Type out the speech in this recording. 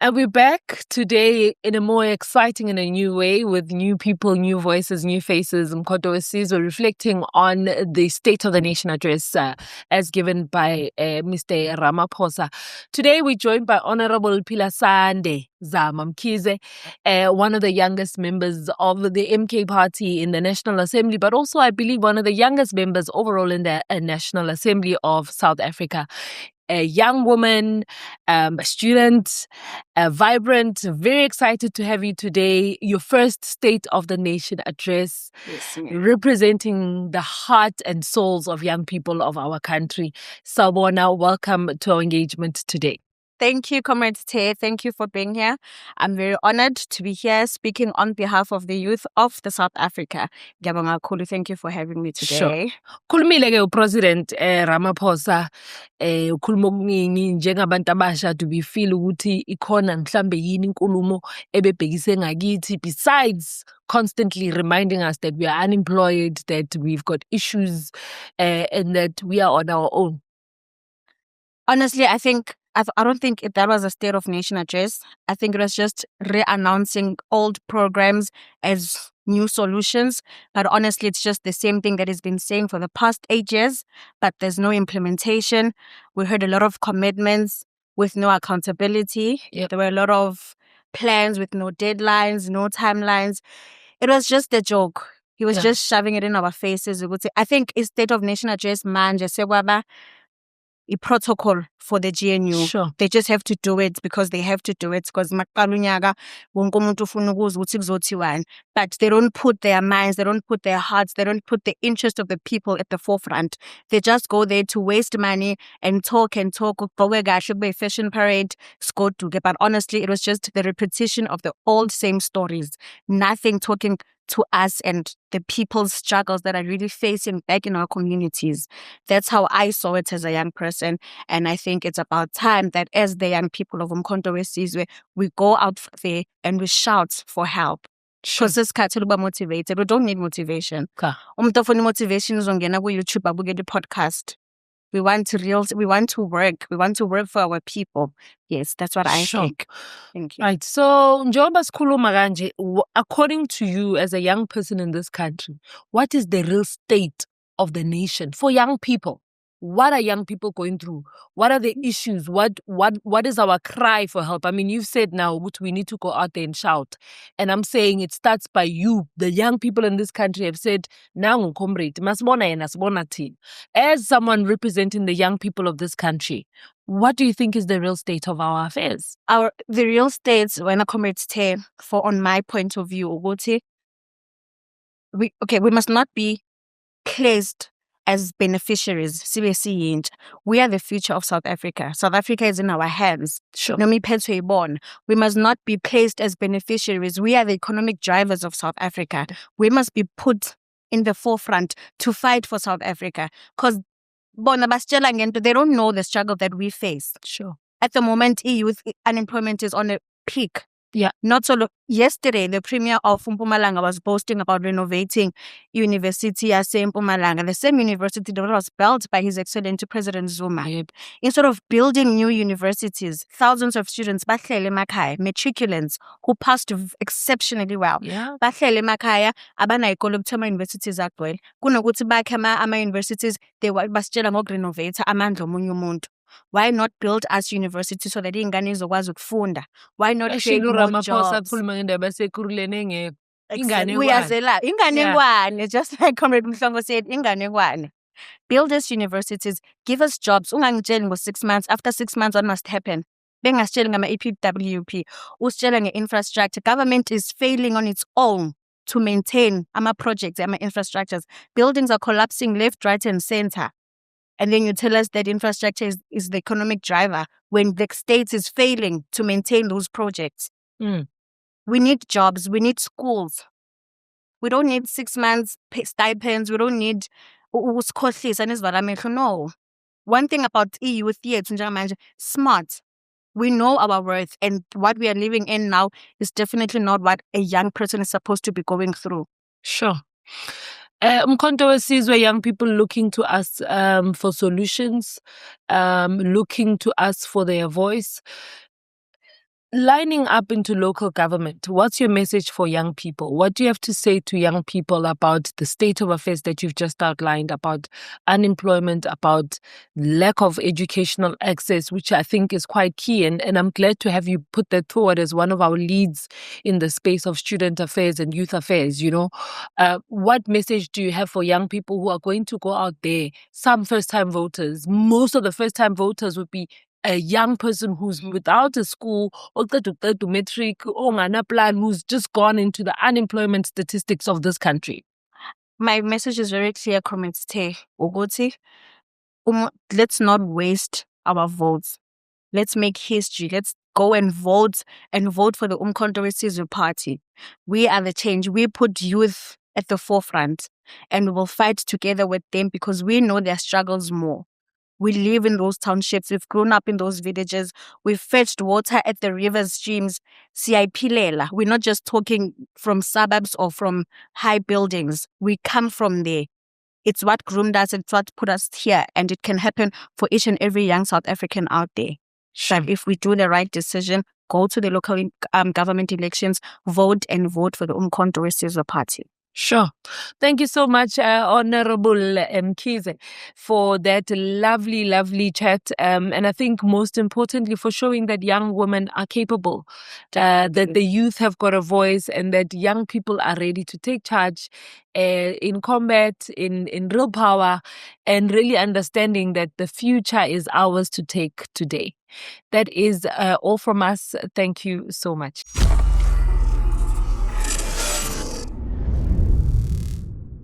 And we're back today in a more exciting and a new way with new people, new voices, new faces. Mkhonto weSizwe reflecting on the State of the Nation address as given by Mr. Ramaphosa. Today we're joined by Honorable Philasande Zama Mkhize, one of the youngest members of the MK party in the National Assembly, but also I believe one of the youngest members overall in the National Assembly of South Africa. A young woman, a student, vibrant, very excited to have you today. Your first State of the Nation address, Yes, representing the heart and souls of young people of our country. Sawubona, welcome to our engagement today. Thank you, Comrade Te. Thank you for being here. I'm very honored to be here speaking on behalf of the youth of the South Africa. Ngiyabonga kakhulu. Thank you for having me today. Sure. Khulumile ke uPresident Ramaphosa ukhuluma okuningi njengabantu abasha to be feel ukuthi ikhona mhlambe yini inkulumo ebebhekise ngakithi besides constantly reminding us that we are unemployed, that we've got issues and that we are on our own. Honestly, I don't think that was a State of Nation address. I think it was just re-announcing old programs as new solutions. But honestly, it's just the same thing that has been saying for the past 8 years, but there's no implementation. We heard a lot of commitments with no accountability. Yep. There were a lot of plans with no deadlines, no timelines. It was just a joke. He was just shoving it in our faces. We would say, I think it's State of Nation address manje sekwaba a protocol for the GNU. Sure. They just have to do it because they have to do it because maqala unyaka wonke umuntu ufuna ukuzwa ukuthi kuzothiwani. But they don't put their minds, they don't put their hearts, they don't put the interest of the people at the forefront. They just go there to waste money and talk ugqoke kahle kube a fashion parade sigoduke. But honestly, it was just the repetition of the old same stories. Nothing talking to us and the people's struggles that are really facing back in our communities. That's how I saw it as a young person. And I think it's about time that as the young people of Mkhonto weSizwe, we go out there and we shout for help. Because isikhathi uba motivated, we don't need motivation. Umuntu ofuna motivation uzongena ku-YouTube abuke i-podcast. We want to work. We want to work for our people. Yes, that's what I think. Thank you. Right. So, njengoba sikhuluma kanje, according to you as a young person in this country, what is the real state of the nation for young people? What are young people going through? What are the issues? What is our cry for help? I mean, you've said now we need to go out there and shout. And I'm saying it starts by you. The young people in this country have said, "Nangu comrade, masibona yena sibona thina." As someone representing the young people of this country, what do you think is the real state of our affairs? The real state, when a comrade Te, for on my point of view, we must not be placed as beneficiaries. We are the future of South Africa. South Africa is in our hands. Sure. We must not be placed as beneficiaries. We are the economic drivers of South Africa. We must be put in the forefront to fight for South Africa. Because they don't know the struggle that we face. Sure. At the moment, youth unemployment is on a peak. Yeah. Not so yesterday, the premier of Mpumalanga was boasting about renovating University at Mpumalanga, the same university that was built by His Excellency President Zuma. Yep. Instead of building new universities, thousands of students, matriculants, who passed exceptionally well. Yeah. Bahlele emakhaya abanayikolo ukuthi ama-universities agcwele. Kunokuthi bakhe ama-universities they basitshela ngokurenovate amandla omunye umuntu. Why not build us university so that ingane izokwazi ukufunda? Why not create more jobs? Inganekwane, just like Comrade Mhlongo said, inganekwane. Build us universities, give us jobs. Ungangitsheli ngo 6 months. After 6 months, what must happen? Bengasitsheli ngama-EPWP, usitshela nge-infrastructure. Government is failing on its own to maintain projects, infrastructures. Buildings are collapsing left, right, and center. And then you tell us that infrastructure is the economic driver when the state is failing to maintain those projects. We need jobs. We need schools. We don't need 6 months stipends. We don't need no. One thing about youth smart. We know our worth, and what we are living in now is definitely not what a young person is supposed to be going through. Sure. Mkhonto weSizwe, young people looking to us for solutions, looking to us for their voice. lining up into local government, what's your message for young people? What do you have to say to young people about the state of affairs that you've just outlined, about unemployment, about lack of educational access, which I think is quite key? And I'm glad to have you put that forward as one of our leads in the space of student affairs and youth affairs. What message do you have for young people who are going to go out there? Some first-time voters, most of the first-time voters would be a young person who's without a school, or to matric, or ngana plan, who's just gone into the unemployment statistics of this country. My message is very clear, Committee Ogoti. Let's not waste our votes. Let's make history. Let's go and vote for the Umkhonto weSizwe Party. We are the change. We put youth at the forefront, and we will fight together with them because we know their struggles more. We live in those townships. We've grown up in those villages. We've fetched water at the rivers, streams. Siyayipilela. We're not just talking from suburbs or from high buildings. We come from there. It's what groomed us. It's what put us here. And it can happen for each and every young South African out there. So if we do the right decision, go to the local government elections, vote for the Umkhonto weSizwe Party. Sure. Thank you so much, Honorable Mkhize, for that lovely, lovely chat. And I think most importantly, for showing that young women are capable, that the youth have got a voice, and that young people are ready to take charge in combat, in real power, and really understanding that the future is ours to take today. That is all from us. Thank you so much.